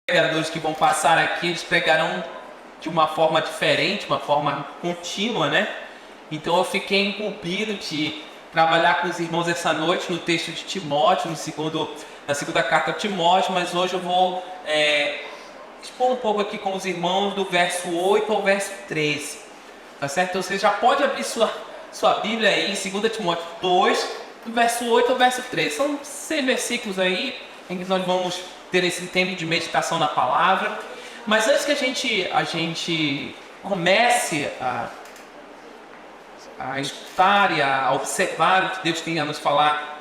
pregadores que vão passar aqui, eles pregarão de uma forma diferente, uma forma contínua, né? Então eu fiquei incumbido de trabalhar com os irmãos essa noite no texto de Timóteo, na segunda carta de Timóteo, mas hoje eu vou expor um pouco aqui com os irmãos do verso 8 ao verso 13. Tá certo? Então você já pode abrir sua Bíblia aí em 2 Timóteo 2, do verso 8 ao verso 13. São 6 versículos aí em que nós vamos ter esse tempo de meditação na palavra. Mas antes que a gente comece a escutar e a observar o que Deus tem a nos falar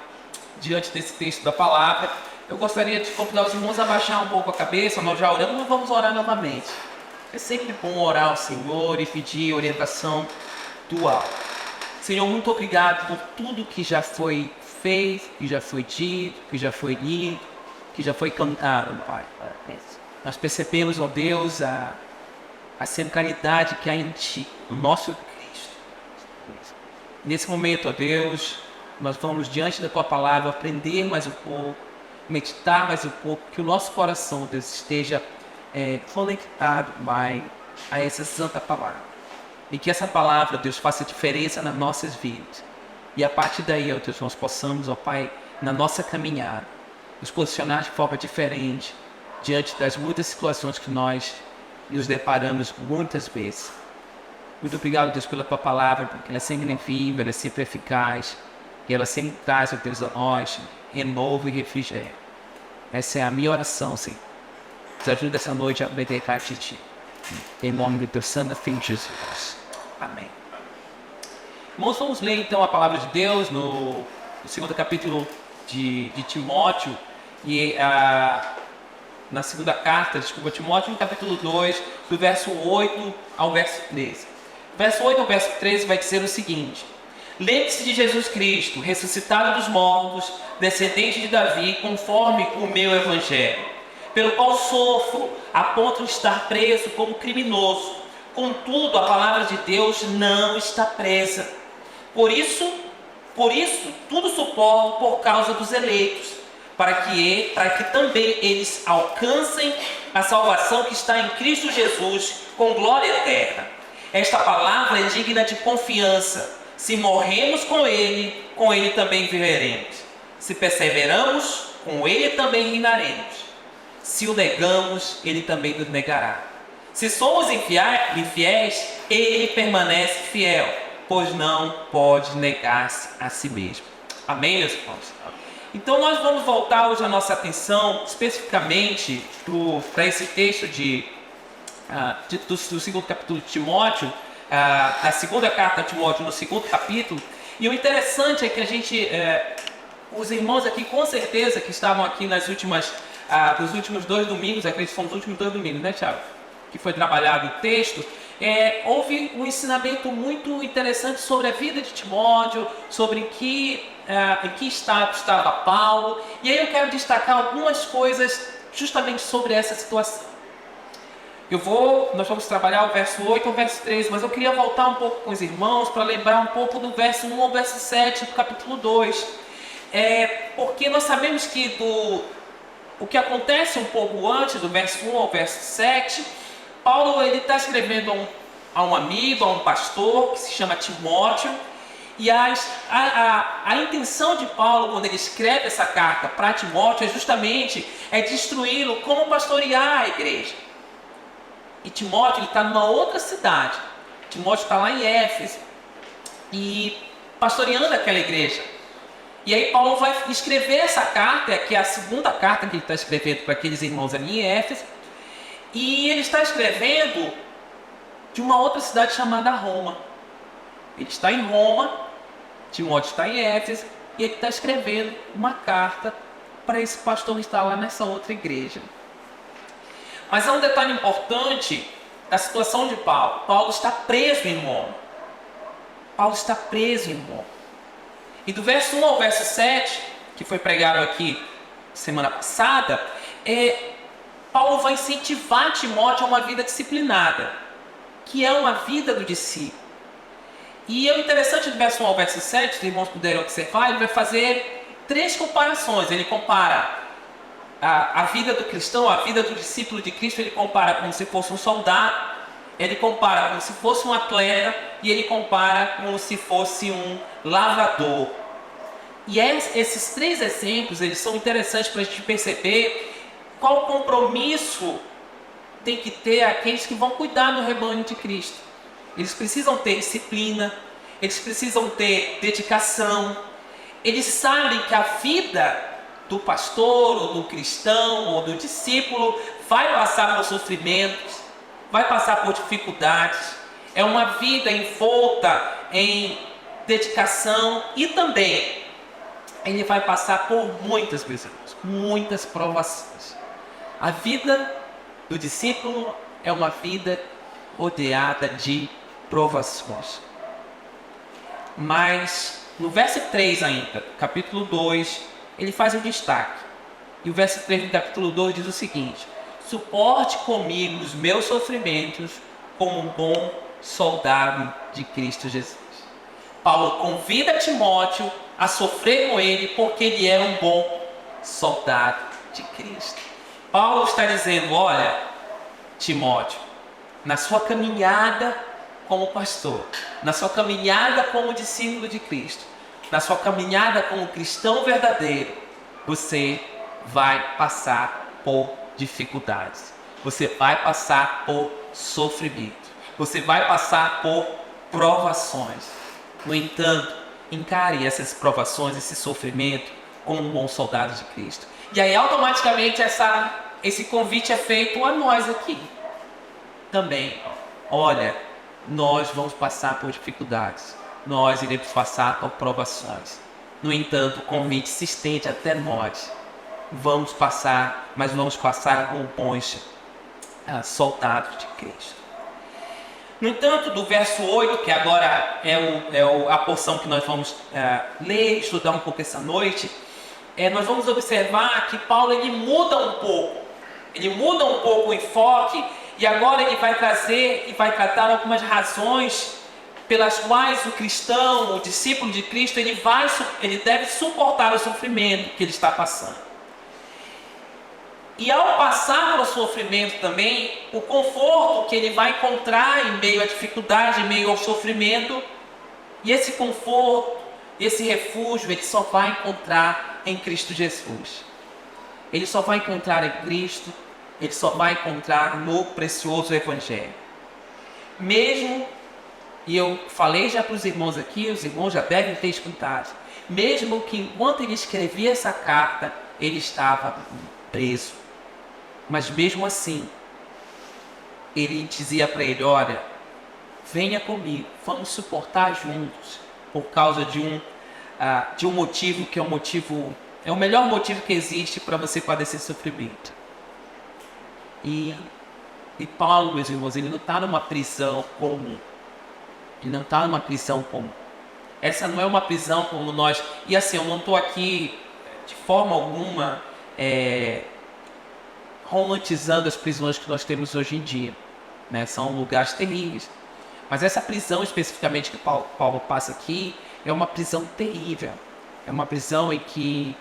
diante desse texto da palavra, eu gostaria de convidar os irmãos a baixar um pouco a cabeça. Nós já oramos, mas vamos orar novamente. É sempre bom orar ao Senhor e pedir orientação do alto. Senhor, muito obrigado por tudo que já foi feito, que já foi dito, que já foi lido, que já foi cantado, Pai. Nós percebemos, ó Deus, a centralidade que há em Ti, no nosso Cristo. Nesse momento, ó Deus, nós vamos diante da Tua palavra aprender mais um pouco, meditar mais um pouco, que o nosso coração, Deus, esteja conectado, Pai, a essa santa palavra. E que essa palavra, Deus, faça diferença nas nossas vidas. E a partir daí, ó Deus, nós possamos, ó Pai, na nossa caminhada, nos posicionar de forma diferente diante das muitas situações que nós nos deparamos muitas vezes. Muito obrigado, Deus, pela Tua palavra, porque ela é sempre viva, ela é sempre eficaz, e ela sempre traz, ó Deus, a nós renovo e refrigério. Essa é a minha oração, Senhor. Nos ajuda essa noite a obedecer de Ti. Em nome do Teu santo filho Jesus. Amém. Irmãos, vamos ler então a palavra de Deus no segundo capítulo de Timóteo e na segunda carta, Timóteo, no capítulo 2, do verso 8 ao verso 13. Verso 8 ao verso 13 vai dizer o seguinte: lembre-se de Jesus Cristo, ressuscitado dos mortos, descendente de Davi, conforme o meu evangelho, pelo qual sofro a ponto de estar preso como criminoso. Contudo, a palavra de Deus não está presa. Por isso, tudo suporto por causa dos eleitos, para que também eles alcancem a salvação que está em Cristo Jesus, com glória eterna. Esta palavra é digna de confiança. Se morremos com Ele também viveremos. Se perseveramos, com Ele também reinaremos. Se o negamos, Ele também nos negará. Se somos infiéis, Ele permanece fiel, pois não pode negar-se a si mesmo. Amém, meus irmãos? Então nós vamos voltar hoje a nossa atenção especificamente para esse texto do segundo capítulo de Timóteo, a segunda carta de Timóteo no segundo capítulo. E o interessante é que os irmãos aqui, com certeza, que estavam aqui nos últimos 2 domingos, acredito que são os últimos 2 domingos, né, Thiago? Que foi trabalhado o texto, houve um ensinamento muito interessante sobre a vida de Timóteo, sobre em que estado estava Paulo, e aí eu quero destacar algumas coisas justamente sobre essa situação. Nós vamos trabalhar o verso 8 ao verso 13, mas eu queria voltar um pouco com os irmãos para lembrar um pouco do verso 1 ao verso 7 do capítulo 2, porque nós sabemos que o que acontece um pouco antes do verso 1 ao verso 7, Paulo está escrevendo a um amigo, a um pastor que se chama Timóteo, e a intenção de Paulo, quando ele escreve essa carta para Timóteo, é justamente destruí-lo, como pastorear a igreja. E Timóteo está numa outra cidade. Timóteo está lá em Éfeso e pastoreando aquela igreja. E aí Paulo vai escrever essa carta, que é a segunda carta que ele está escrevendo para aqueles irmãos ali em Éfeso. E ele está escrevendo de uma outra cidade chamada Roma. Ele está em Roma, Timóteo está em Éfeso, e ele está escrevendo uma carta para esse pastor que está lá nessa outra igreja. Mas há um detalhe importante da situação de Paulo. Paulo está preso em Roma. Paulo está preso em Roma. E do verso 1 ao verso 7, que foi pregado aqui semana passada, Paulo vai incentivar Timóteo a uma vida disciplinada, que é uma vida do discípulo. E é interessante do verso 1 ao verso 7, os irmãos puderam observar, ele vai fazer 3 comparações. Ele compara a vida do cristão, a vida do discípulo de Cristo, ele compara como se fosse um soldado, ele compara como se fosse um atleta e ele compara como se fosse um lavrador. E esses três exemplos, eles são interessantes para a gente perceber qual compromisso tem que ter aqueles que vão cuidar do rebanho de Cristo. Eles precisam ter disciplina, eles precisam ter dedicação, eles sabem que a vida do pastor, ou do cristão, ou do discípulo vai passar por sofrimentos, vai passar por dificuldades. É uma vida envolta em dedicação e também ele vai passar por muitas provações. A vida do discípulo é uma vida rodeada de provações. Mas no verso 3 ainda, capítulo 2, ele faz um destaque. E o verso 3 do capítulo 2 diz o seguinte: suporte comigo os meus sofrimentos como um bom soldado de Cristo Jesus. Paulo convida Timóteo a sofrer com ele porque ele era um bom soldado de Cristo. Paulo está dizendo: olha, Timóteo, na sua caminhada como pastor, na sua caminhada como discípulo de Cristo, na sua caminhada como cristão verdadeiro, você vai passar por dificuldades, você vai passar por sofrimento, você vai passar por provações. No entanto, encare essas provações, esse sofrimento, como um bom soldado de Cristo. E aí automaticamente esse convite é feito a nós aqui também. Olha, nós vamos passar por dificuldades, nós iremos passar por provações. No entanto, o convite se estende até nós. Vamos passar, mas vamos passar como bons soldados de Cristo. No entanto, do verso 8, que agora a porção que nós vamos ler e estudar um pouco essa noite, nós vamos observar que Paulo ele muda um pouco. Ele muda um pouco o enfoque e agora ele vai trazer e vai tratar algumas razões pelas quais o cristão, o discípulo de Cristo, ele deve suportar o sofrimento que ele está passando. E ao passar pelo sofrimento também, o conforto que ele vai encontrar em meio à dificuldade, em meio ao sofrimento, e esse conforto, esse refúgio, ele só vai encontrar em Cristo Jesus. Ele só vai encontrar em Cristo, ele só vai encontrar no precioso Evangelho. Mesmo, e eu falei já para os irmãos aqui, os irmãos já devem ter escutado, mesmo que enquanto ele escrevia essa carta, ele estava preso. Mas mesmo assim, ele dizia para ele: olha, venha comigo, vamos suportar juntos, por causa de um motivo que é o melhor motivo que existe para você padecer sofrimento. E Paulo, meus irmãos, ele não está numa prisão comum. Ele não está numa prisão comum. Essa não é uma prisão como nós. E assim, eu não estou aqui de forma alguma romantizando as prisões que nós temos hoje em dia, né? São lugares terríveis. Mas essa prisão especificamente que Paulo passa aqui é uma prisão terrível. É uma prisão em que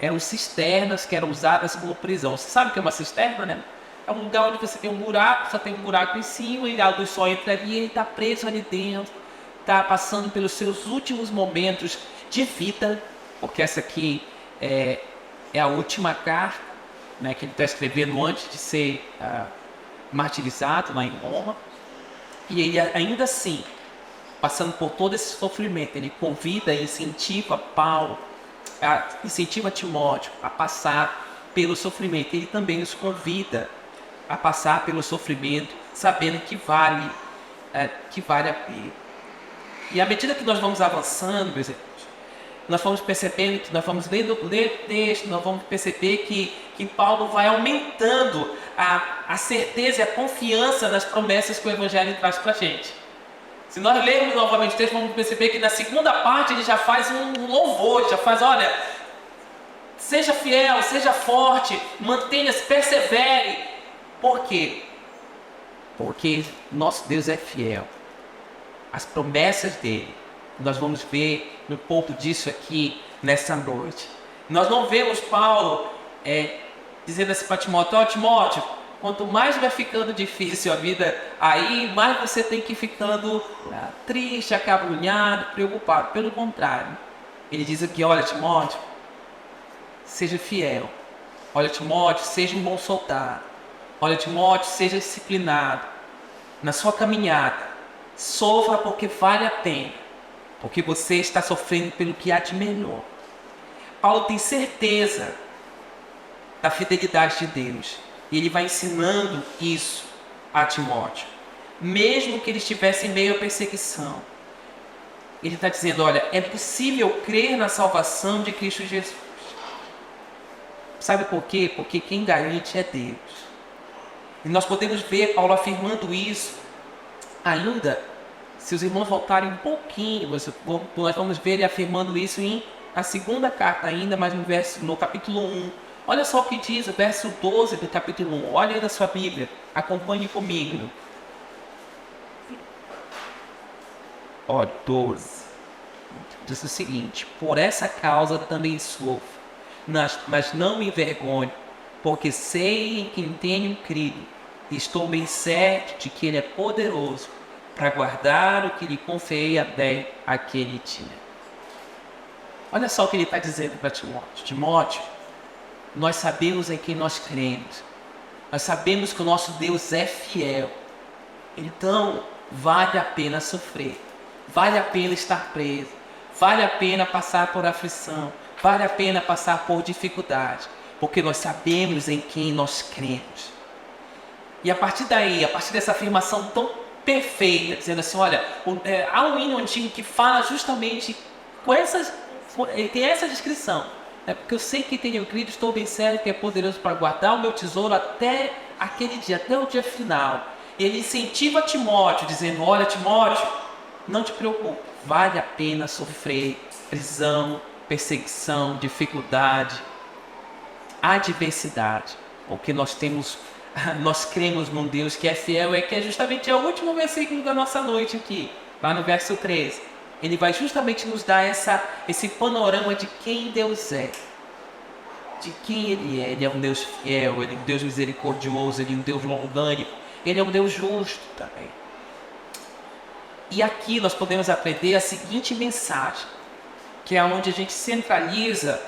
eram cisternas que eram usadas como prisão. Você sabe o que é uma cisterna, né? É um lugar onde você tem um buraco, só tem um buraco em cima e a luz só entra ali e ele está preso ali dentro. Está passando pelos seus últimos momentos de vida, porque essa aqui é a última carta, né, que ele está escrevendo antes de ser martirizado lá em Roma. E ele ainda assim, passando por todo esse sofrimento, ele convida e incentiva Paulo, incentiva Timóteo a passar pelo sofrimento. Ele também nos convida a passar pelo sofrimento, sabendo que vale a pena. E à medida que nós vamos avançando, meus irmãos, nós vamos percebendo que nós vamos ler texto, nós vamos perceber que Paulo vai aumentando a certeza e a confiança nas promessas que o Evangelho traz para a gente. Se nós lermos novamente o texto, vamos perceber que na segunda parte ele já faz um louvor, já faz: olha, seja fiel, seja forte, mantenha-se, persevere. Por quê? Porque nosso Deus é fiel. As promessas dele, nós vamos ver um pouco disso aqui nessa noite. Nós não vemos Paulo dizendo assim para Timóteo: ó, Timóteo, quanto mais vai ficando difícil a vida aí, mais você tem que ir ficando triste, acabrunhado, preocupado. Pelo contrário, ele diz aqui: olha, Timóteo, seja fiel. Olha, Timóteo, seja um bom soldado. Olha, Timóteo, seja disciplinado na sua caminhada. Sofra porque vale a pena, porque você está sofrendo pelo que há de melhor. Paulo tem certeza da fidelidade de Deus. E ele vai ensinando isso a Timóteo. Mesmo que ele estivesse em meio à perseguição. Ele está dizendo: olha, é possível crer na salvação de Cristo Jesus. Sabe por quê? Porque quem garante é Deus. E nós podemos ver Paulo afirmando isso ainda, se os irmãos voltarem um pouquinho, nós vamos ver ele afirmando isso na segunda carta ainda, mas no capítulo 1. Olha só o que diz o verso 12 do capítulo 1. Olha aí na sua Bíblia, acompanhe comigo. Ó, 12. Diz o seguinte: por essa causa também sofro, mas não me envergonho, porque sei em quem tenho crido, e estou bem certo de que Ele é poderoso para guardar o que lhe conferi até aquele dia. Olha só o que ele está dizendo para Timóteo. Timóteo, nós sabemos em quem nós cremos. Nós sabemos que o nosso Deus é fiel. Então, vale a pena sofrer. Vale a pena estar preso. Vale a pena passar por aflição. Vale a pena passar por dificuldade. Porque nós sabemos em quem nós cremos. E a partir daí, a partir dessa afirmação tão perfeita, dizendo assim: olha, há um hino antigo que fala justamente tem essa descrição. Porque eu sei que tenho crido, estou bem certo que é poderoso para guardar o meu tesouro até aquele dia, até o dia final. E ele incentiva Timóteo, dizendo: olha, Timóteo, não te preocupe, vale a pena sofrer prisão, perseguição, dificuldade, adversidade, porque nós cremos num Deus que é fiel, que é justamente o último versículo da nossa noite aqui, lá no verso 13. Ele vai justamente nos dar esse panorama de quem Deus é, de quem Ele é. Ele é um Deus fiel, Ele é um Deus misericordioso, Ele é um Deus longânimo, Ele é um Deus justo também. E aqui nós podemos aprender a seguinte mensagem, que é onde a gente centraliza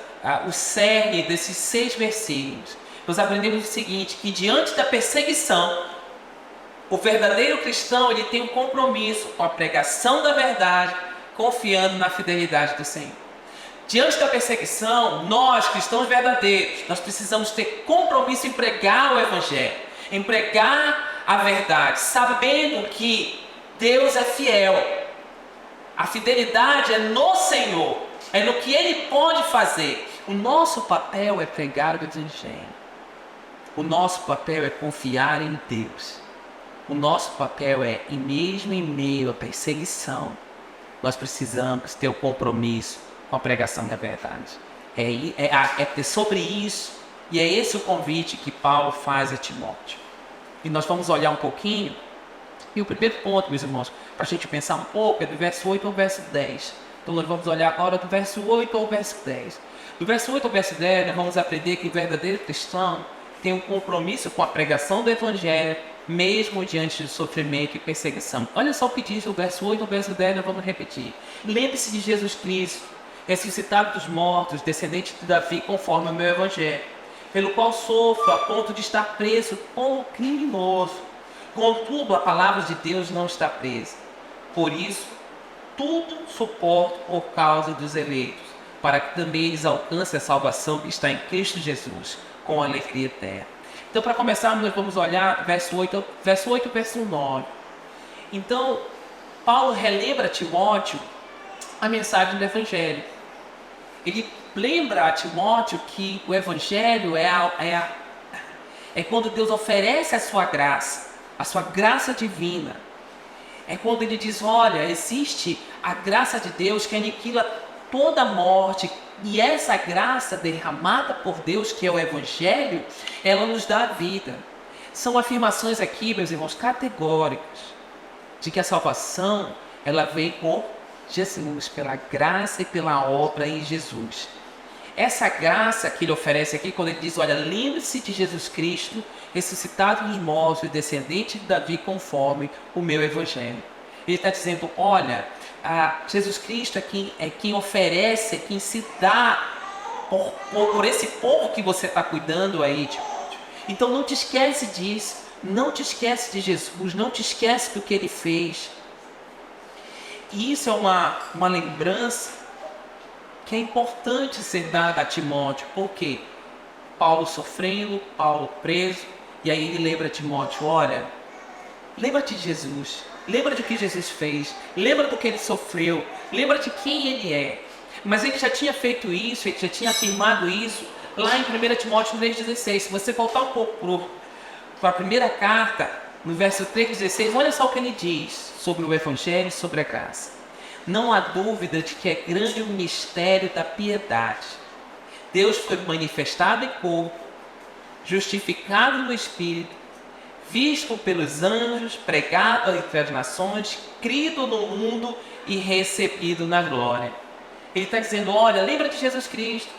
o cerne desses 6 versículos. Nós aprendemos o seguinte: que diante da perseguição, o verdadeiro cristão ele tem um compromisso com a pregação da verdade, confiando na fidelidade do Senhor. Diante da perseguição, nós, cristãos verdadeiros, nós precisamos ter compromisso em pregar o Evangelho, em pregar a verdade, sabendo que Deus é fiel. A fidelidade é no Senhor, é no que Ele pode fazer. O nosso papel é pregar o Evangelho. O nosso papel é confiar em Deus. O nosso papel é, mesmo em meio à perseguição, nós precisamos ter o compromisso com a pregação da verdade. É sobre isso, e é esse o convite que Paulo faz a Timóteo. E nós vamos olhar um pouquinho, e o primeiro ponto, meus irmãos, para a gente pensar um pouco, é do verso 8 ao verso 10. Então nós vamos olhar agora do verso 8 ao verso 10. Do verso 8 ao verso 10, nós vamos aprender que o verdadeiro cristão tem um compromisso com a pregação do Evangelho, mesmo diante de sofrimento e perseguição. Olha só o que diz o verso 8 ao verso 10, nós vamos repetir. Lembre-se de Jesus Cristo, ressuscitado dos mortos, descendente de Davi, conforme o meu Evangelho, pelo qual sofro a ponto de estar preso como criminoso. Contudo, a palavra de Deus não está presa. Por isso, tudo suporto por causa dos eleitos, para que também eles alcancem a salvação que está em Cristo Jesus, com alegria eterna. Então, para começar, nós vamos olhar verso 8 e verso 9. Então, Paulo relembra a Timóteo a mensagem do Evangelho. Ele lembra a Timóteo que o Evangelho é quando Deus oferece a sua graça divina. É quando ele diz: olha, existe a graça de Deus que aniquila toda a morte, e essa graça derramada por Deus, que é o Evangelho, ela nos dá a vida. São afirmações aqui, meus irmãos, categóricas, de que a salvação, ela vem com Jesus, pela graça e pela obra em Jesus. essa graça que ele oferece aqui, quando ele diz, olha, lembre-se de Jesus Cristo, ressuscitado dos mortos e descendente de Davi conforme o meu evangelho. Ele está dizendo, olha, Jesus Cristo é quem oferece, é quem se dá por esse povo que você está cuidando aí, Timóteo. Então não te esquece disso, não te esquece de Jesus, não te esquece do que ele fez. E isso é uma lembrança que é importante ser dada a Timóteo, porque Paulo sofrendo, Paulo preso, e aí ele lembra a Timóteo, olha, lembra-te de Jesus, lembra do que Jesus fez, lembra do que ele sofreu, lembra de quem ele é. Mas ele já tinha feito isso, ele já tinha afirmado isso lá em 1 Timóteo 3,16. Se você voltar um pouco para a primeira carta, no verso 3,16, olha só o que ele diz sobre o Evangelho e sobre a graça. Não há dúvida de que é grande o mistério da piedade. Deus foi manifestado em corpo, justificado no Espírito, visto pelos anjos, pregado entre as nações, crido no mundo e recebido na glória. Ele está dizendo, olha, lembra de Jesus Cristo,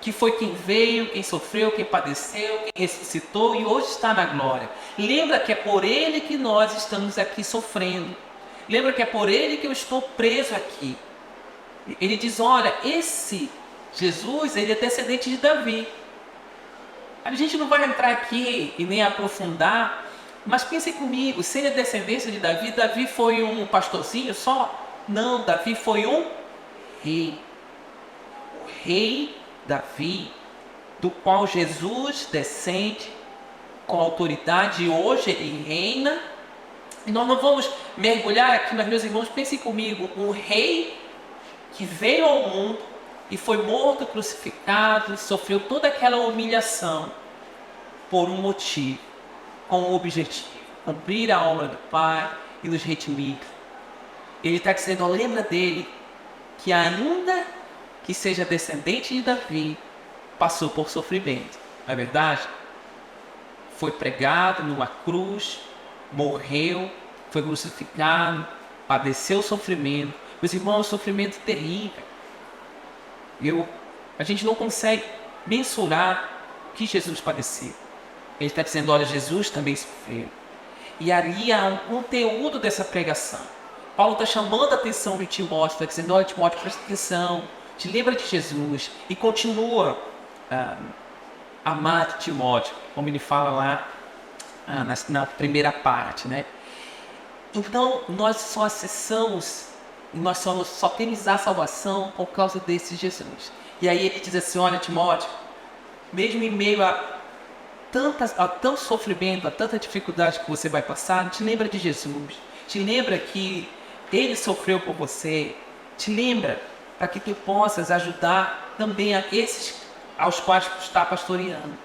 que foi quem veio, quem sofreu, quem padeceu, quem ressuscitou e hoje está na glória. Lembra que é por ele que nós estamos aqui sofrendo. Lembra que é por ele que eu estou preso aqui. Ele diz, olha, esse Jesus, ele é descendente de Davi. A gente não vai entrar aqui e nem aprofundar, mas pense comigo, se ele é descendência de Davi, Davi foi um pastorzinho só? Não, Davi foi um rei. O rei Davi, do qual Jesus descende com autoridade e hoje ele reina. E nós não vamos mergulhar aqui, mas meus irmãos, pensem comigo, um rei que veio ao mundo e foi morto, crucificado, sofreu toda aquela humilhação por um motivo, com um objetivo, cumprir a obra do Pai e nos redimir. Ele está dizendo, lembra dele, que ainda que seja descendente de Davi, passou por sofrimento. Não é verdade? Foi pregado numa cruz, morreu, foi crucificado, padeceu sofrimento. Meus irmãos, sofrimento terrível. A gente não consegue mensurar o que Jesus padeceu. Ele está dizendo, olha, Jesus também sofreu. E ali há um conteúdo dessa pregação. Paulo está chamando a atenção de Timóteo, está dizendo, olha, Timóteo, presta atenção, te lembra de Jesus e continua amar Timóteo, como ele fala lá na primeira parte, né? Então, nós só acessamos, nós só temos a salvação por causa desse Jesus. E aí ele diz assim, olha, Timóteo, mesmo em meio a tanto sofrimento, a tanta dificuldade que você vai passar, te lembra de Jesus, te lembra que ele sofreu por você, te lembra para que tu possas ajudar também a esses aos quais tu está pastoreando.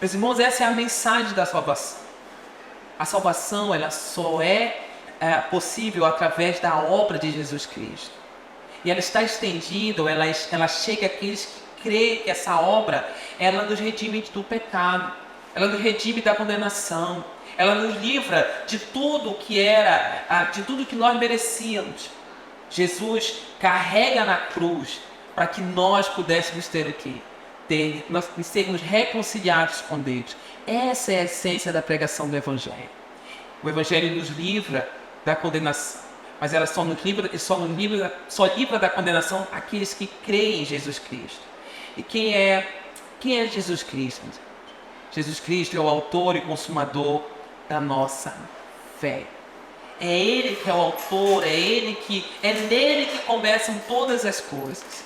Meus irmãos, essa é a mensagem da salvação. A salvação, ela só é possível através da obra de Jesus Cristo. E ela está estendida, ela chega àqueles que creem que essa obra, ela nos redime do pecado, ela nos redime da condenação, ela nos livra de tudo que de tudo que nós merecíamos. Jesus carrega na cruz para que nós pudéssemos nós sermos reconciliados com Deus. Essa é a essência da pregação do Evangelho. O Evangelho nos livra da condenação, mas ela só livra da condenação aqueles que creem em Jesus Cristo. E quem é Jesus Cristo? Jesus Cristo é o autor e consumador da nossa fé. É Ele que é o autor, é nele que começam todas as coisas.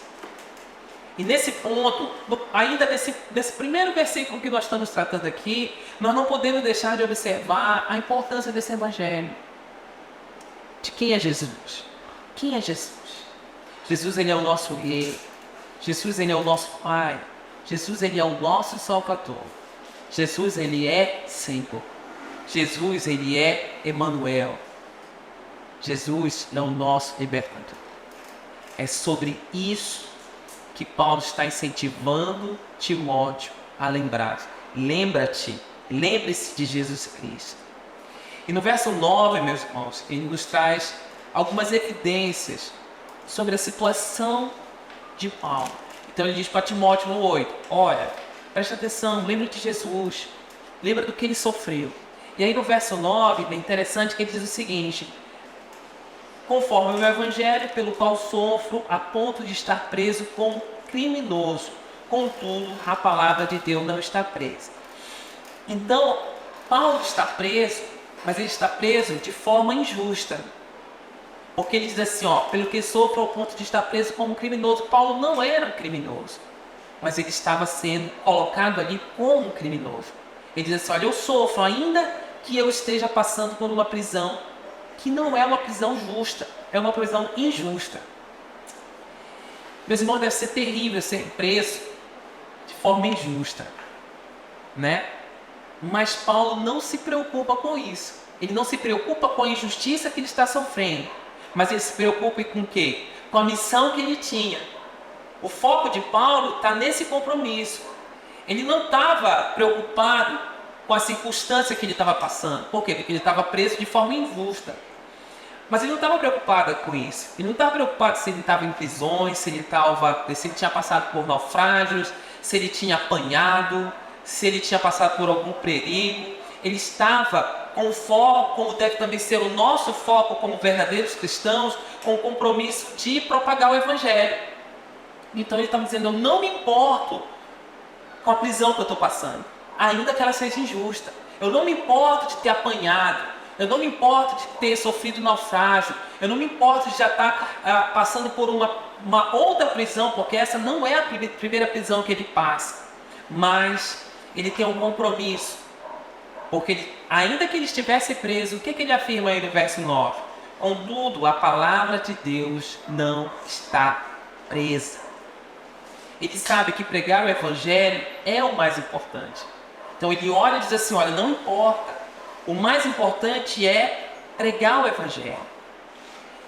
E nesse ponto, ainda nesse primeiro versículo que nós estamos tratando aqui, nós não podemos deixar de observar a importância desse Evangelho. De quem é Jesus? Quem é Jesus? Jesus, ele é o nosso Rei. Jesus, ele é o nosso Pai. Jesus, ele é o nosso Salvador. Jesus, ele é Senhor. Jesus, ele é Emmanuel. Jesus é o nosso libertador. É sobre isso que Paulo está incentivando Timóteo a lembrar. Lembre-se de Jesus Cristo. E no verso 9, meus irmãos, ele nos traz algumas evidências sobre a situação de Paulo. Então ele diz para Timóteo no 8, olha, presta atenção, lembra de Jesus, lembra do que ele sofreu. E aí no verso 9, é interessante que ele diz o seguinte, conforme o evangelho pelo qual sofro a ponto de estar preso como criminoso, contudo a palavra de Deus não está presa. Então, Paulo está preso, mas ele está preso de forma injusta. Porque ele diz assim, pelo que sofro ao ponto de estar preso como criminoso. Paulo não era criminoso, mas ele estava sendo colocado ali como criminoso. Ele diz assim, olha, eu sofro ainda que eu esteja passando por uma prisão que não é uma prisão justa, é uma prisão injusta. Meus irmãos, deve ser terrível ser preso de forma injusta, né? Mas Paulo não se preocupa com isso. Ele não se preocupa com a injustiça que ele está sofrendo, mas ele se preocupa com o quê? Com a missão que ele tinha. O foco de Paulo está nesse compromisso. Ele não estava preocupado com a circunstância que ele estava passando. Por quê? Porque ele estava preso de forma injusta. Mas ele não estava preocupado com isso. Ele não estava preocupado se ele estava em prisões, se ele tinha passado por naufrágios, se ele tinha apanhado, se ele tinha passado por algum perigo. Ele estava com foco, como deve também ser o nosso foco como verdadeiros cristãos, com o compromisso de propagar o Evangelho. Então ele estava dizendo, eu não me importo com a prisão que eu estou passando, ainda que ela seja injusta. Eu não me importo de ter apanhado, eu não me importo de ter sofrido naufrágio, eu não me importo de já estar passando por uma outra prisão, porque essa não é a primeira prisão que ele passa. Mas ele tem um compromisso, porque ainda que ele estivesse preso, o que ele afirma aí no verso 9? Contudo, a palavra de Deus não está presa. Ele sabe que pregar o Evangelho é o mais importante. Então ele olha e diz assim, olha, não importa. O mais importante é pregar o Evangelho.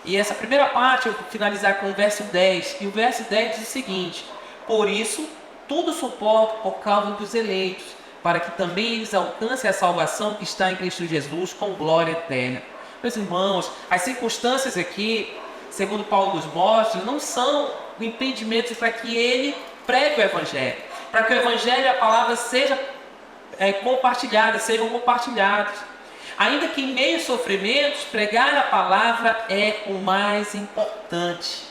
E essa primeira parte eu vou finalizar com o verso 10. E o verso 10 diz o seguinte, por isso, tudo suporto por causa dos eleitos, para que também eles alcancem a salvação que está em Cristo Jesus com glória eterna. Meus irmãos, as circunstâncias aqui, segundo Paulo nos mostra, não são impedimentos para que ele pregue o Evangelho. Para que o Evangelho e a palavra sejam compartilhados. Ainda que em meio a sofrimentos, pregar a palavra é o mais importante.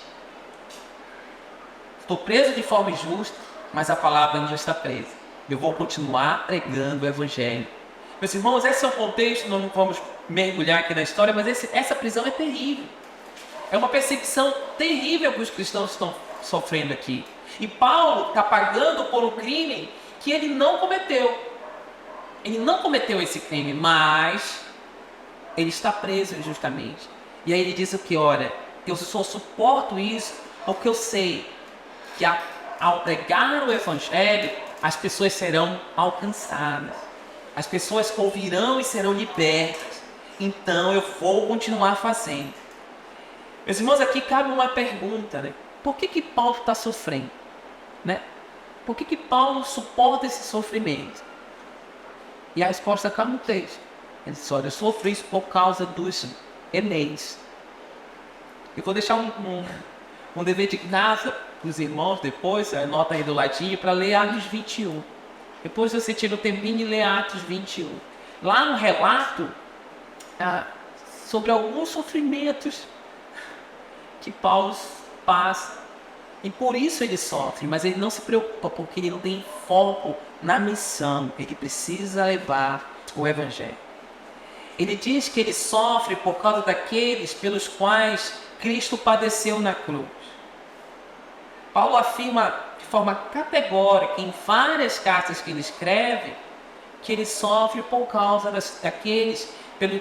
Estou preso de forma injusta, mas a palavra não está presa. Eu vou continuar pregando o Evangelho. Meus irmãos, esse é o contexto, nós não vamos mergulhar aqui na história, mas essa prisão é terrível. É uma perseguição terrível que os cristãos estão sofrendo aqui. E Paulo está pagando por um crime que ele não cometeu. Ele não cometeu esse crime, mas ele está preso injustamente. E aí ele diz o que? Olha, eu só suporto isso porque eu sei que ao pregar o Evangelho, as pessoas serão alcançadas. As pessoas ouvirão e serão libertas. Então eu vou continuar fazendo. Meus irmãos, aqui cabe uma pergunta, né? Por que Paulo está sofrendo? Né? Por que Paulo suporta esse sofrimento? E a resposta está no texto. Ele diz, olha, eu sofri isso por causa dos eleitos. Eu vou deixar um dever de casa para os irmãos depois, anota aí do ladinho, para ler Atos 21. Depois você tira o tempinho e lê Atos 21. Lá no relato, sobre alguns sofrimentos que Paulo passa. E por isso ele sofre, mas ele não se preocupa, porque ele não tem foco na missão. Ele precisa levar o Evangelho. Ele diz que ele sofre por causa daqueles pelos quais Cristo padeceu na cruz. Paulo afirma de forma categórica, em várias cartas que ele escreve, que ele sofre por causa daqueles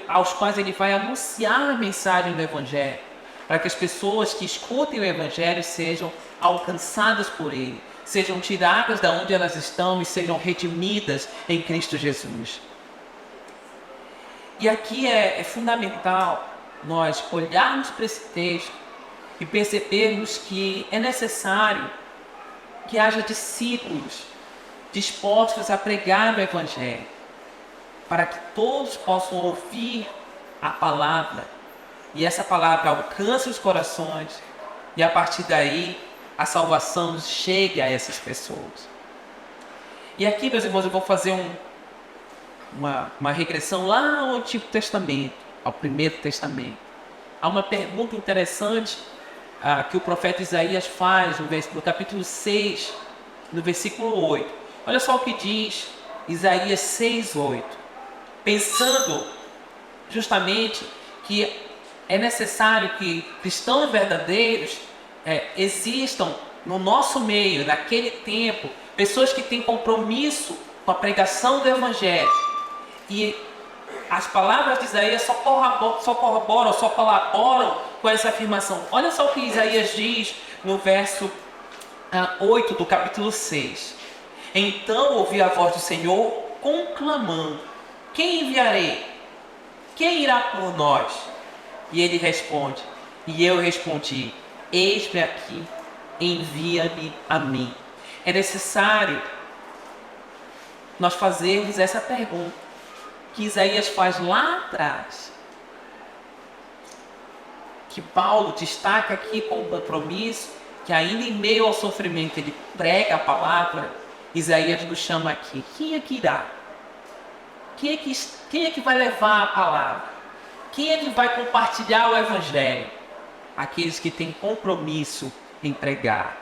aos quais ele vai anunciar a mensagem do Evangelho, para que as pessoas que escutem o Evangelho sejam alcançadas por ele, sejam tiradas de onde elas estão e sejam redimidas em Cristo Jesus. E aqui é fundamental nós olharmos para esse texto e percebermos que é necessário que haja discípulos dispostos a pregar o Evangelho, para que todos possam ouvir a palavra e essa palavra alcance os corações e a partir daí a salvação chegue a essas pessoas. E aqui, meus irmãos, eu vou fazer uma regressão lá ao Antigo Testamento, ao Primeiro Testamento. Há uma pergunta interessante que o profeta Isaías faz no capítulo 6, no versículo 8. Olha só o que diz Isaías 6, 8. Pensando justamente que é necessário que cristãos verdadeiros existam no nosso meio, naquele tempo, pessoas que têm compromisso com a pregação do Evangelho. E as palavras de Isaías só corroboram, só colaboram com essa afirmação. Olha só o que Isaías diz no verso 8 do capítulo 6. Então ouvi a voz do Senhor conclamando: quem enviarei? Quem irá por nós? E ele responde, e eu respondi: eis-me aqui, envia-me a mim. É necessário nós fazermos essa pergunta que Isaías faz lá atrás, que Paulo destaca aqui com o compromisso, que ainda em meio ao sofrimento ele prega a palavra. Isaías nos chama aqui: quem é que irá? Quem é que vai levar a palavra? Quem é que vai compartilhar o Evangelho? Aqueles que têm compromisso em pregar,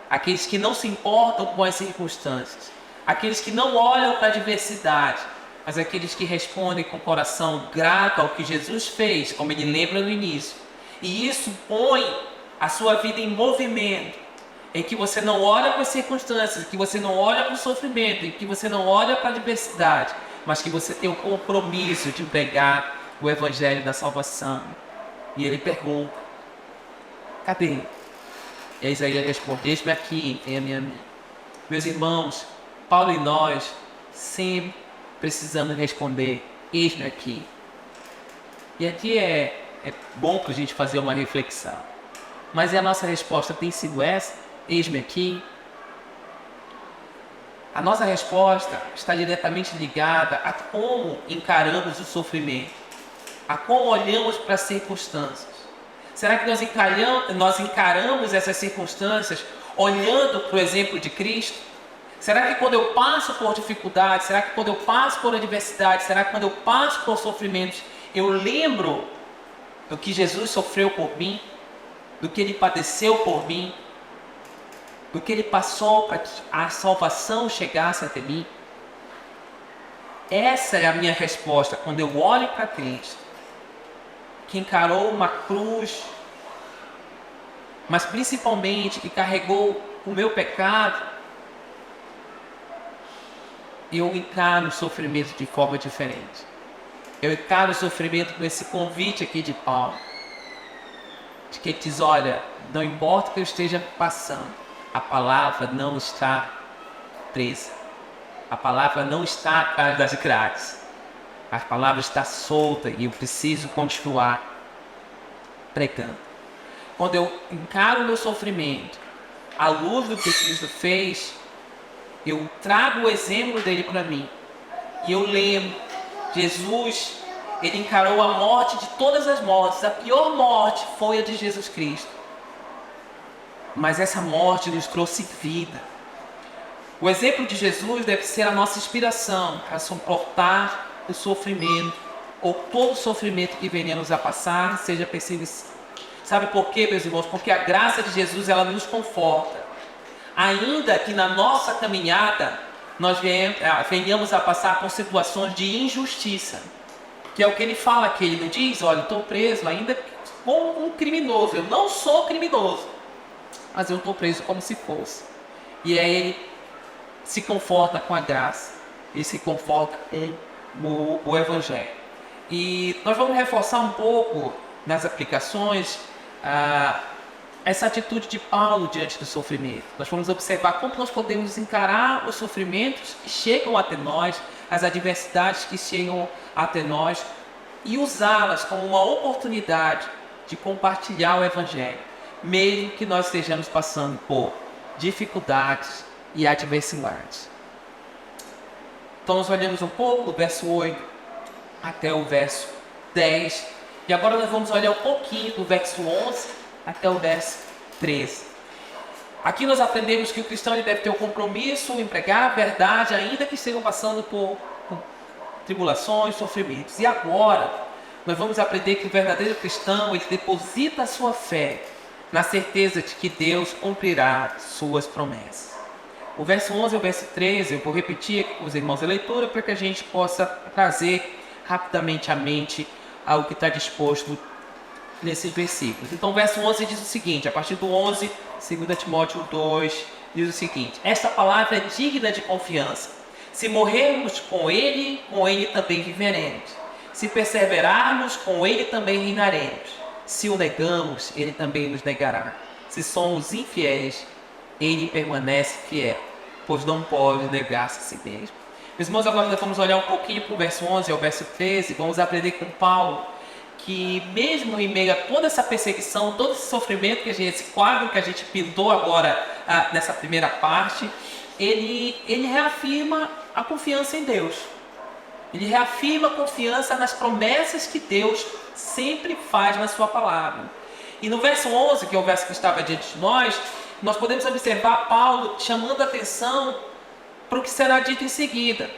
aqueles que não se importam com as circunstâncias, aqueles que não olham para a adversidade, mas aqueles que respondem com o coração grato ao que Jesus fez, como ele lembra no início. E isso põe a sua vida em movimento, em que você não olha para as circunstâncias, que você não olha para o sofrimento, em que você não olha para a adversidade, mas que você tem o compromisso de pregar o Evangelho da salvação. E ele pergunta: cadê? E Isaías responde: eis-me aqui, envia-me a mim. Meus irmãos, Paulo e nós sempre precisamos responder: eis-me aqui. E aqui é bom para a gente fazer uma reflexão. Mas a nossa resposta tem sido essa: eis-me aqui. A nossa resposta está diretamente ligada a como encaramos o sofrimento, a como olhamos para as circunstâncias. Será que nós encaramos essas circunstâncias olhando para o exemplo de Cristo? Será que quando eu passo por dificuldades, será que quando eu passo por adversidade, será que quando eu passo por sofrimentos, eu lembro do que Jesus sofreu por mim, do que Ele padeceu por mim, do que Ele passou para que a salvação chegasse até mim? Essa é a minha resposta quando eu olho para Cristo, que encarou uma cruz, mas principalmente que carregou o meu pecado. Eu encaro o sofrimento de forma diferente. Eu encaro o sofrimento com esse convite aqui de Paulo, de que ele diz: olha, não importa o que eu esteja passando, a palavra não está presa, a palavra não está atrás das grades, a palavra está solta e eu preciso continuar pregando. Quando eu encaro o meu sofrimento à luz do que Cristo fez, eu trago o exemplo dele para mim e eu lembro: Jesus, ele encarou a morte de todas as mortes. A pior morte foi a de Jesus Cristo, mas essa morte nos trouxe vida. O exemplo de Jesus deve ser a nossa inspiração para suportar o sofrimento, ou todo sofrimento que venhamos a passar, seja perseguição. Sabe por quê, meus irmãos? Porque a graça de Jesus, ela nos conforta. Ainda que na nossa caminhada nós venhamos a passar por situações de injustiça, que é o que ele fala aqui. Ele não diz: olha, estou preso ainda como um criminoso. Eu não sou criminoso, mas eu estou preso como se fosse. E aí ele se conforta com a graça, ele se conforta com o Evangelho. E nós vamos reforçar um pouco nas aplicações essa atitude de Paulo diante do sofrimento. Nós vamos observar como nós podemos encarar os sofrimentos que chegam até nós, as adversidades que chegam até nós, e usá-las como uma oportunidade de compartilhar o Evangelho, mesmo que nós estejamos passando por dificuldades e adversidades. Então nós olhamos um pouco do verso 8 até o verso 10, e agora nós vamos olhar um pouquinho do verso 11 até o verso 13. Aqui nós aprendemos que o cristão ele deve ter o compromisso em pregar a verdade, ainda que estejam passando por tribulações, sofrimentos. E agora, nós vamos aprender que o verdadeiro cristão ele deposita a sua fé na certeza de que Deus cumprirá suas promessas. O verso 11 e o verso 13, eu vou repetir com os irmãos a leitura para que a gente possa trazer rapidamente à mente ao que está disposto nesses versículos. Então o verso 11 diz o seguinte, a partir do 11, 2 Timóteo 2, diz o seguinte: esta palavra é digna de confiança. Se morrermos com ele também viveremos. Se perseverarmos, com ele também reinaremos. Se o negamos, ele também nos negará. Se somos infiéis, ele permanece fiel, pois não pode negar-se a si mesmo. Meus irmãos, agora nós vamos olhar um pouquinho para o verso 11 ao verso 13, vamos aprender com Paulo, que mesmo em meio a toda essa perseguição, todo esse sofrimento, esse quadro que a gente pintou agora nessa primeira parte, ele reafirma a confiança em Deus. Ele reafirma a confiança nas promessas que Deus sempre faz na sua palavra. E no verso 11, que é o verso que estava diante de nós podemos observar Paulo chamando a atenção para o que será dito em seguida.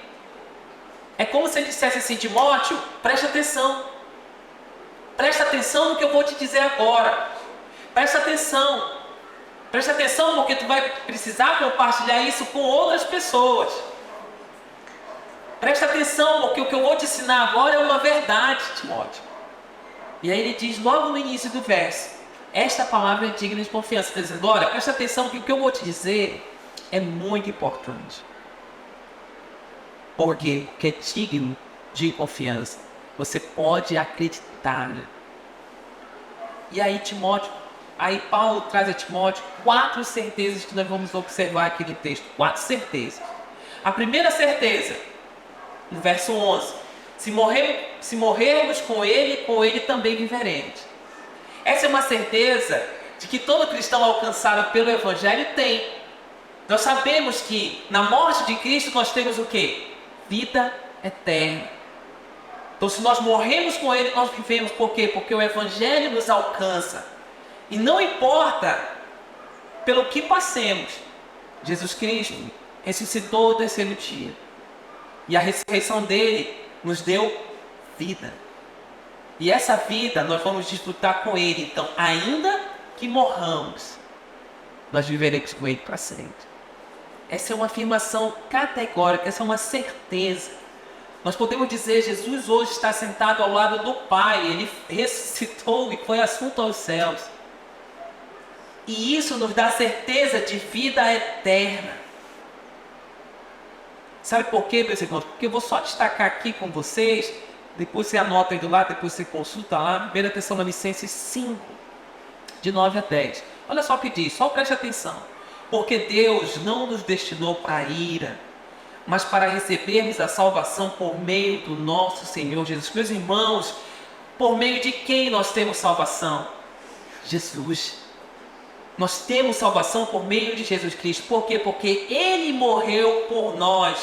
É como se ele dissesse assim: Timóteo, preste atenção. Presta atenção no que eu vou te dizer agora. Presta atenção. Presta atenção porque tu vai precisar compartilhar isso com outras pessoas. Presta atenção porque o que eu vou te ensinar agora é uma verdade, Timóteo. E aí ele diz logo no início do verso: esta palavra é digna de confiança. Está dizendo, olha, presta atenção que o que eu vou te dizer é muito importante. Porque é digno de confiança. Você pode acreditar. E aí Paulo traz a Timóteo 4 certezas que nós vamos observar aqui no texto. 4 certezas. A primeira certeza, no verso 11: se morrermos com ele também viveremos. Essa é uma certeza de que todo cristão alcançado pelo Evangelho tem. Nós sabemos que na morte de Cristo nós temos o quê? Vida eterna. Então, se nós morremos com ele, nós vivemos. Por quê? Porque o Evangelho nos alcança. E não importa pelo que passemos, Jesus Cristo ressuscitou ao terceiro dia. E a ressurreição dele nos deu vida. E essa vida nós vamos desfrutar com ele. Então, ainda que morramos, nós viveremos com ele para sempre. Essa é uma afirmação categórica, essa é uma certeza. Nós podemos dizer, Jesus hoje está sentado ao lado do Pai, ele ressuscitou e foi assunto aos céus. E isso nos dá certeza de vida eterna. Sabe por quê, meus irmãos? Porque eu vou só destacar aqui com vocês, depois você anota aí do lado, depois você consulta lá, 1 Tessalonicenses 5, de 9 a 10. Olha só o que diz, só preste atenção. Porque Deus não nos destinou para a ira, mas para recebermos a salvação por meio do nosso Senhor Jesus. Meus irmãos, por meio de quem nós temos salvação? Jesus. Nós temos salvação por meio de Jesus Cristo. Por quê? Porque Ele morreu por nós,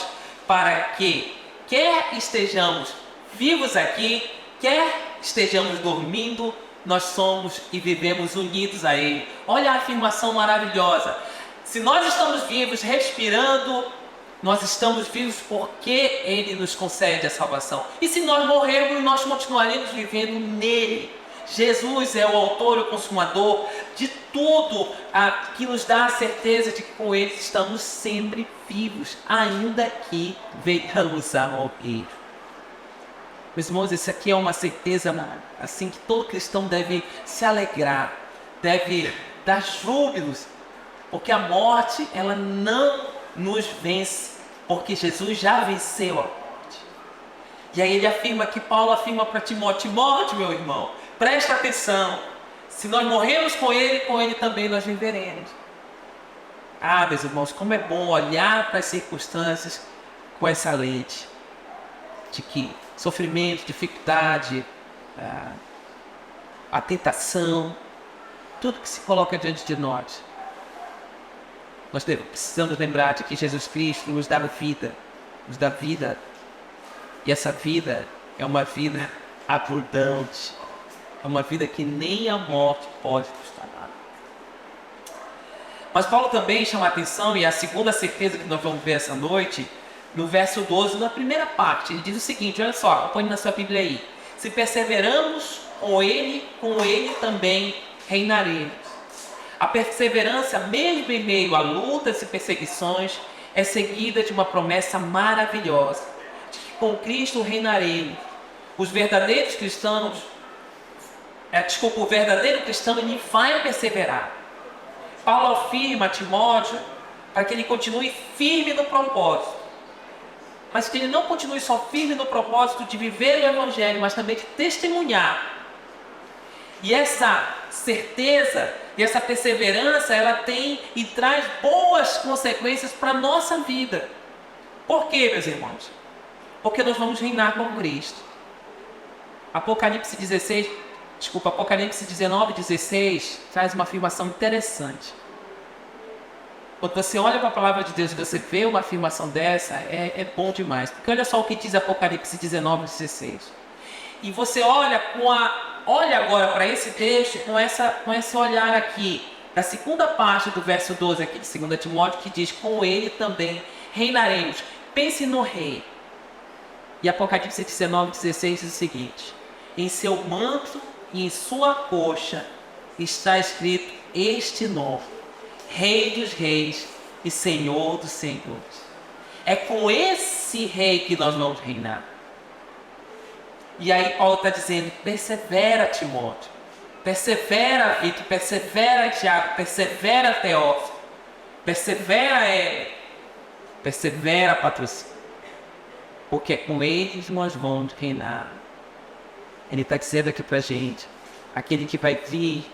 para que, quer estejamos vivos aqui, quer estejamos dormindo, nós somos e vivemos unidos a Ele. Olha a afirmação maravilhosa. Se nós estamos vivos, respirando, nós estamos vivos porque Ele nos concede a salvação. E se nós morrermos, nós continuaremos vivendo nele. Jesus é o autor e o consumador de tudo que nos dá a certeza de que com Ele estamos sempre vivos, ainda que venhamos a morrer. Meus irmãos, isso aqui é uma certeza assim que todo cristão deve se alegrar, deve dar júbilos, porque a morte ela não nos vence, porque Jesus já venceu a morte. E aí ele afirma que Paulo afirma para Timóteo: Timóteo, meu irmão, presta atenção, se nós morremos com ele também nós viveremos. Ah, meus irmãos, como é bom olhar para as circunstâncias com essa lente, de que sofrimento, dificuldade, a tentação, tudo que se coloca diante de nós, nós precisamos lembrar de que Jesus Cristo nos dá vida, e essa vida é uma vida abundante, é uma vida que nem a morte pode nos dar. Mas Paulo também chama a atenção, e a segunda certeza que nós vamos ver essa noite, no verso 12, na primeira parte, ele diz o seguinte, olha só, põe na sua Bíblia aí. Se perseveramos com ele também reinaremos. A perseverança, mesmo em meio a lutas e perseguições, é seguida de uma promessa maravilhosa, de que com Cristo reinaremos. Os verdadeiros cristãos, o verdadeiro cristão, ele vai perseverar. Paulo afirma a Timóteo para que ele continue firme no propósito. Mas que ele não continue só firme no propósito de viver o Evangelho, mas também de testemunhar. E essa certeza e essa perseverança, ela tem e traz boas consequências para a nossa vida. Por quê, meus irmãos? Porque nós vamos reinar com Cristo. Apocalipse 19:16 traz uma afirmação interessante. Quando você olha para a palavra de Deus e você vê uma afirmação dessa, é bom demais. Porque olha só o que diz Apocalipse 19:16. E você olha agora para esse texto com esse olhar aqui, da segunda parte do verso 12 aqui de 2 Timóteo, que diz, com ele também reinaremos. Pense no rei. E Apocalipse 19:16 diz o seguinte, em seu manto e em sua coxa está escrito este nome, Rei dos Reis e Senhor dos Senhores. É com esse rei que nós vamos reinar. E aí Paulo está dizendo, persevera, Timóteo, persevera, Vitor, persevera, Tiago, persevera, Teófilo, persevera, persevera, patrocínio, porque com eles nós vamos reinar. Ele está dizendo aqui para a gente, aquele que vai vir,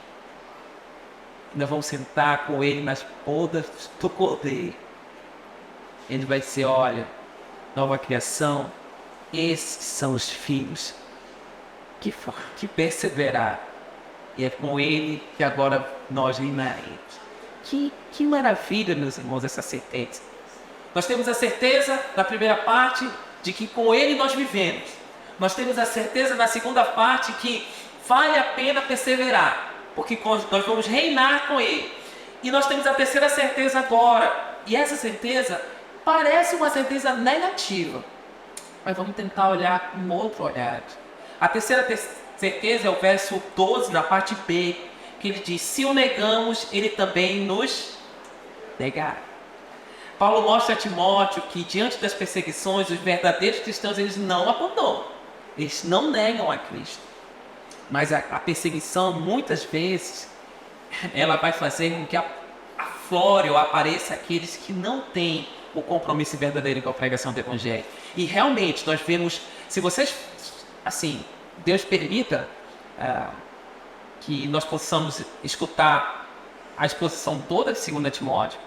nós vamos sentar com ele nas bodas do Cordeiro. Ele vai dizer, olha, nova criação, esses são os filhos que perseveraram. E é com ele que agora nós reinaremos. Que maravilha, meus irmãos, essa certeza. Nós temos a certeza, na primeira parte, de que com ele nós vivemos. Nós temos a certeza, na segunda parte, que vale a pena perseverar, porque nós vamos reinar com ele. E nós temos a terceira certeza agora. E essa certeza parece uma certeza negativa. Mas vamos tentar olhar com outro olhar. A terceira certeza é o verso 12, na parte B, que ele diz, se o negamos, ele também nos negará. Paulo mostra a Timóteo que, diante das perseguições, os verdadeiros cristãos, eles não abandonam. Eles não negam a Cristo. Mas a perseguição, muitas vezes, ela vai fazer com que aflore ou apareça aqueles que não têm o compromisso verdadeiro com a pregação do Evangelho. E realmente, nós vemos, se vocês, assim, Deus permita que nós possamos escutar a exposição toda de 2 Timóteo,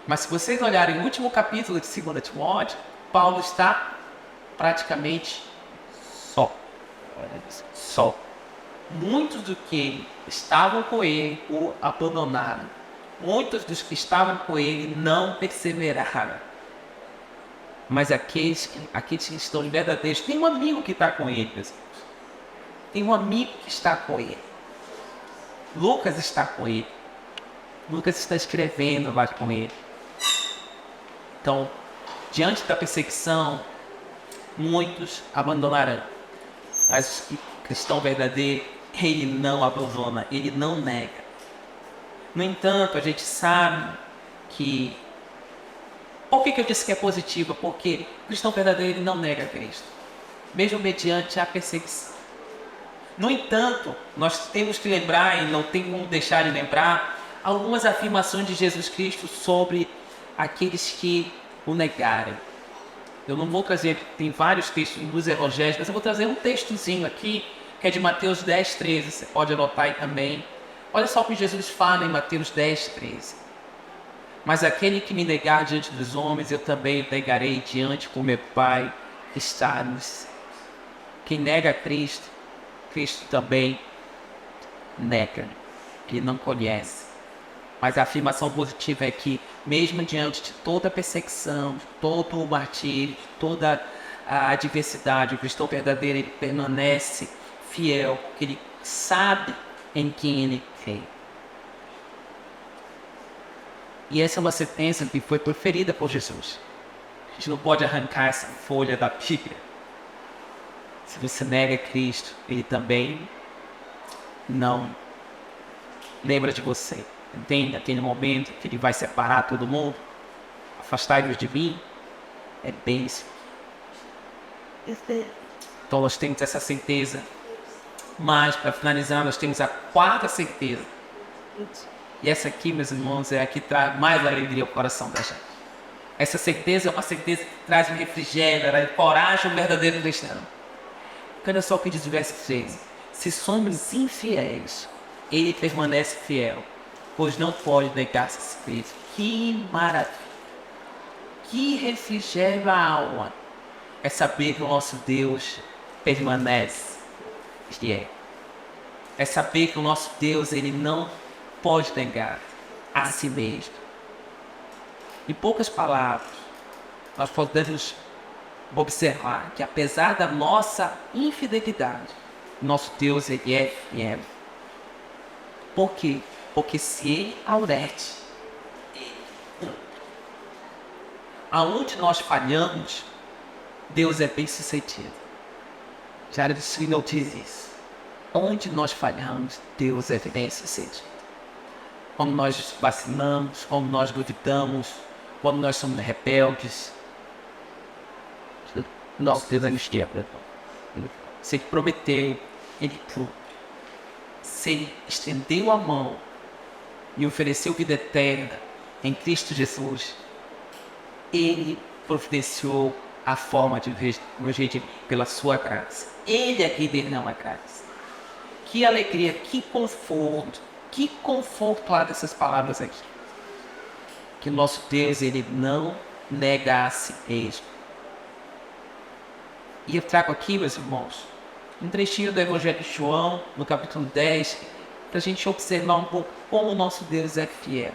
mas se vocês olharem o último capítulo de 2 Timóteo, Paulo está praticamente só. Muitos dos que estavam com ele o abandonaram. Muitos dos que estavam com ele não perseveraram. Mas aqueles que estão verdadeiros, tem um amigo que está com ele, meus irmãos. Tem um amigo que está com ele. Lucas está com ele. Lucas está escrevendo lá com ele. Então, diante da perseguição, muitos abandonarão. Mas o cristão verdadeiro, ele não abandona, ele não nega. No entanto, a gente sabe que... Por que eu disse que é positiva? Porque o cristão verdadeiro, ele não nega Cristo, mesmo mediante a perseguição. No entanto, nós temos que lembrar, e não tem como deixar de lembrar, algumas afirmações de Jesus Cristo sobre aqueles que o negarem. Eu não vou trazer, tem vários textos dos evangelhos, mas eu vou trazer um textozinho aqui, que é de Mateus 10:13, você pode anotar aí também. Olha só o que Jesus fala em Mateus 10:13. Mas aquele que me negar diante dos homens, eu também o negarei diante com meu Pai que está nos céus. Quem nega Cristo, Cristo também nega. Ele não conhece. Mas a afirmação positiva é que, mesmo diante de toda a perseguição, de todo o martírio, de toda a adversidade, o cristão verdadeiro, ele permanece fiel, porque ele sabe em quem ele crê. E essa é uma sentença que foi proferida por Jesus. A gente não pode arrancar essa folha da Bíblia. Se você nega Cristo, Ele também não lembra de você. Entende? Aquele momento que Ele vai separar todo mundo. Afastai-vos de mim. É bem isso. Então nós temos essa certeza. Mas, para finalizar, nós temos a quarta certeza. E essa aqui, meus irmãos, é a que traz mais alegria ao coração da gente. Essa certeza é uma certeza que traz um refrigério, ela encoraja o verdadeiro cristão. Olha só o que diz o verso 13. Se somos infiéis, Ele permanece fiel, pois não pode negar-se a si mesmo. Que maravilha! Que refrigério à alma é saber que o nosso Deus permanece fiel. É saber que o nosso Deus, Ele não pode negar a si mesmo. Em poucas palavras, nós podemos observar que apesar da nossa infidelidade, nosso Deus, Ele é fiel. Por quê? Porque se Ele alerte, aonde nós falhamos, Deus é bem sucedido. Jared Swinell diz isso. Onde nós falhamos, Deus é bem sucedido. Quando nós vacilamos, quando nós duvidamos, quando nós somos rebeldes, nosso Deus é nos quebra. Se Ele prometeu, Ele cumpre. Se Ele estendeu a mão e ofereceu vida eterna em Cristo Jesus, Ele providenciou a forma de redimir pela sua graça. Ele é quem derrama a graça. Que alegria, que conforto lá dessas palavras aqui. Que nosso Deus, Ele não nega a si mesmo. E eu trago aqui, meus irmãos, um trechinho do Evangelho de João, no capítulo 10, para a gente observar um pouco como o nosso Deus é fiel.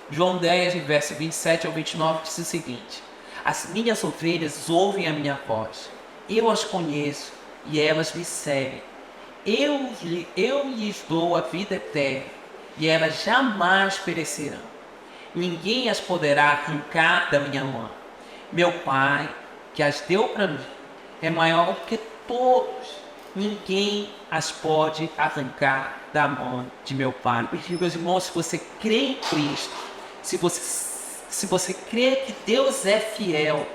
João 10, verso 27 ao 29, diz o seguinte: as minhas ovelhas ouvem a minha voz, eu as conheço e elas me seguem. Eu lhes dou a vida eterna e elas jamais perecerão. Ninguém as poderá arrancar da minha mão. Meu Pai, que as deu para mim, é maior que todos. Ninguém as pode arrancar da mão de meu Pai. Meus irmãos, se você crê em Cristo, se você crê que Deus é fiel,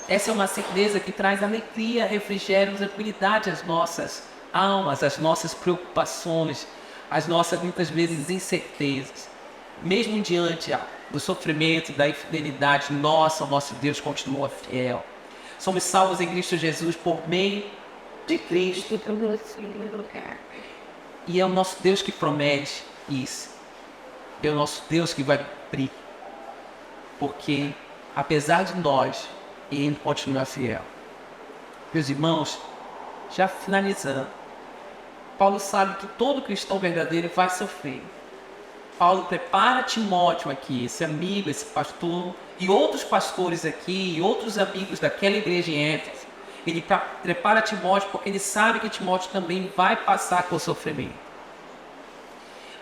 essa é uma certeza que traz alegria, refrigério, tranquilidade às nossas almas, às nossas preocupações, às nossas, muitas vezes, incertezas. Mesmo diante do sofrimento, da infidelidade nossa, o nosso Deus continua fiel. Somos salvos em Cristo Jesus por meio de Cristo. E é o nosso Deus que promete isso. É o nosso Deus que vai cumprir. Porque, apesar de nós, Ele continua fiel. Meus irmãos, já finalizando, Paulo sabe que todo cristão verdadeiro vai sofrer. Paulo prepara Timóteo aqui, esse amigo, esse pastor, e outros pastores aqui, e outros amigos daquela igreja em Éfeso. Ele prepara Timóteo porque ele sabe que Timóteo também vai passar por sofrimento.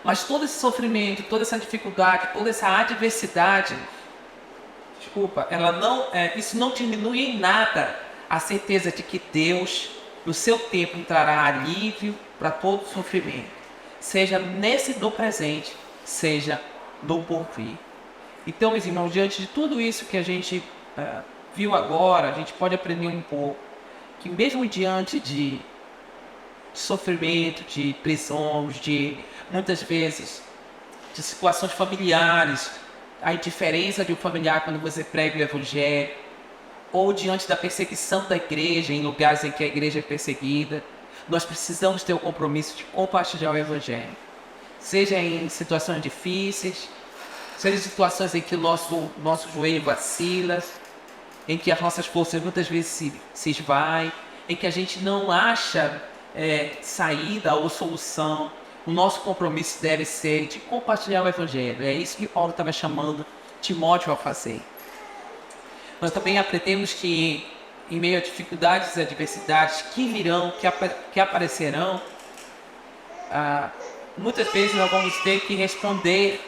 Mas todo esse sofrimento, toda essa dificuldade, toda essa adversidade, isso não diminui em nada a certeza de que Deus, no seu tempo, trará alívio para todo sofrimento, seja nesse do presente, seja do porvir. Então, meus irmãos, diante de tudo isso que a gente viu agora, a gente pode aprender um pouco que mesmo diante de sofrimento, de prisões, de muitas vezes de situações familiares, a indiferença de um familiar quando você prega o Evangelho, ou diante da perseguição da igreja, em lugares em que a igreja é perseguida, nós precisamos ter o compromisso de compartilhar o Evangelho. Seja em situações difíceis, seja em situações em que o nosso joelho vacila, em que as nossas forças muitas vezes se esvaem, em que a gente não acha saída ou solução. O nosso compromisso deve ser de compartilhar o Evangelho. É isso que Paulo estava chamando Timóteo a fazer. Nós também aprendemos que em meio a dificuldades e adversidades que virão, que aparecerão, muitas vezes nós vamos ter que responder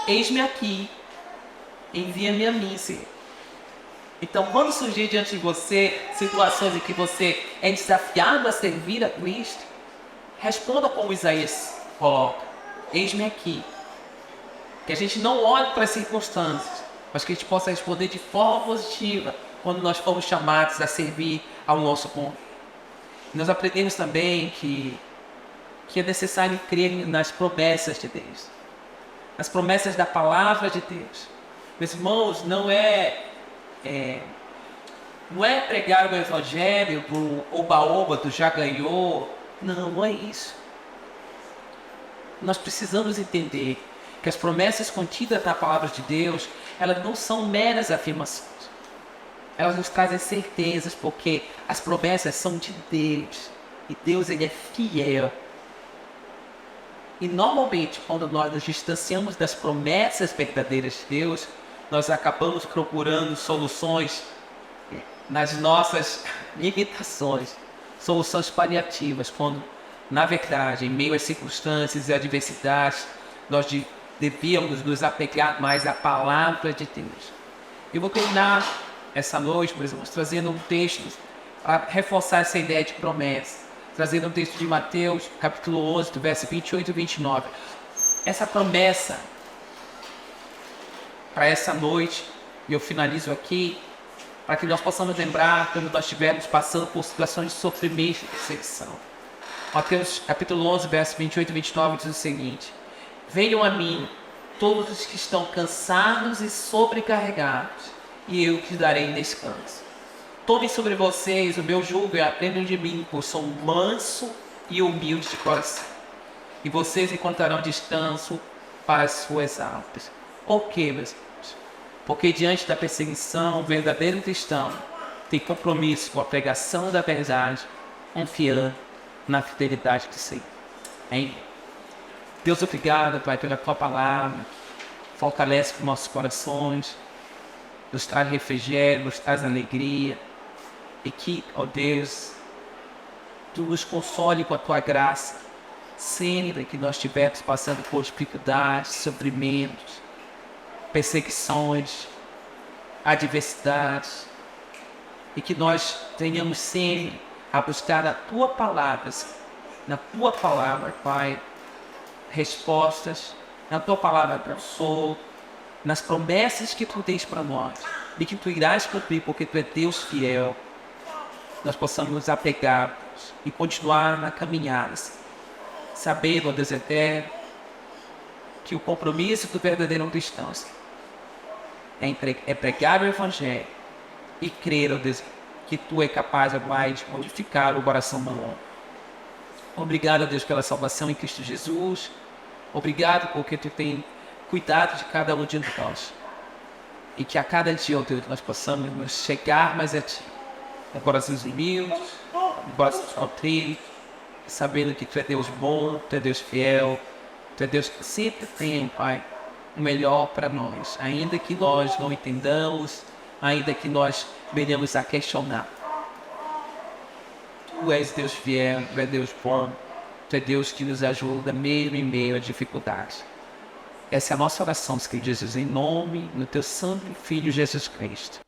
eis-me aqui, envia-me a mim, Senhor. Então, quando surgir diante de você situações em que você é desafiado a servir a Cristo, responda como Isaías coloca, eis-me aqui. Que a gente não olhe para as circunstâncias, mas que a gente possa responder de forma positiva quando nós fomos chamados a servir ao nosso povo. Nós aprendemos também que é necessário crer nas promessas de Deus, nas promessas da palavra de Deus. Meus irmãos, não é pregar o evangelho do oba-oba, do já ganhou. Não é isso. Nós precisamos entender que as promessas contidas na palavra de Deus, elas não são meras afirmações. Elas nos trazem certezas, porque as promessas são de Deus. E Deus, ele é fiel. E normalmente, quando nós nos distanciamos das promessas verdadeiras de Deus, nós acabamos procurando soluções nas nossas limitações, soluções paliativas, quando, na verdade, em meio às circunstâncias e adversidades, nós devíamos nos apegar mais à palavra de Deus. Eu vou terminar essa noite, por exemplo, trazendo um texto para reforçar essa ideia de promessa, trazendo um texto de Mateus, capítulo 11, do verso 28 e 29. Essa promessa para essa noite, e eu finalizo aqui, para que nós possamos lembrar quando nós estivermos passando por situações de sofrimento e perseguição. Mateus capítulo 11, verso 28 e 29 diz o seguinte: venham a mim todos os que estão cansados e sobrecarregados, e eu lhes darei descanso. Tomem sobre vocês o meu jugo e aprendam de mim, pois sou manso e humilde de coração, e vocês encontrarão descanso para as suas almas. Por quê, meus irmãos? Porque diante da perseguição, o verdadeiro cristão tem compromisso com a pregação da verdade, confiando na fidelidade do Senhor. Amém? Deus, obrigado, Pai, pela Tua palavra. Fortalece os nossos corações, nos traz refrigério, nos traz alegria. E que, ó Deus, Tu nos console com a Tua graça, sempre que nós estivermos passando por dificuldades, sofrimentos, perseguições, adversidades, e que nós tenhamos sempre a buscar na Tua palavra, Pai, respostas, na Tua palavra consolo, nas promessas que Tu tens para nós, e que Tu irás cumprir, porque Tu é Deus fiel. Nós possamos nos apegar e continuar na caminhada, sabendo, ó Deus eterno, que o compromisso do verdadeiro cristão é pregar o Evangelho e crer, ó Deus, que Tu é capaz, ó Pai, de modificar o coração do homem. Obrigado, ó Deus, pela salvação em Cristo Jesus. Obrigado porque Tu tem cuidado de cada um de nós. E que a cada dia, ó Deus, nós possamos nos chegar mais a Ti, com corações humildes, com corações contritos, sabendo que Tu é Deus bom, Tu é Deus fiel, Tu é Deus que sempre tem, Pai, o melhor para nós, ainda que nós não entendamos, ainda que nós venhamos a questionar. Tu és Deus fiel, Tu é Deus bom, Tu é Deus que nos ajuda mesmo em meio à dificuldade. Essa é a nossa oração, Senhor Jesus, em nome do Teu Santo Filho Jesus Cristo.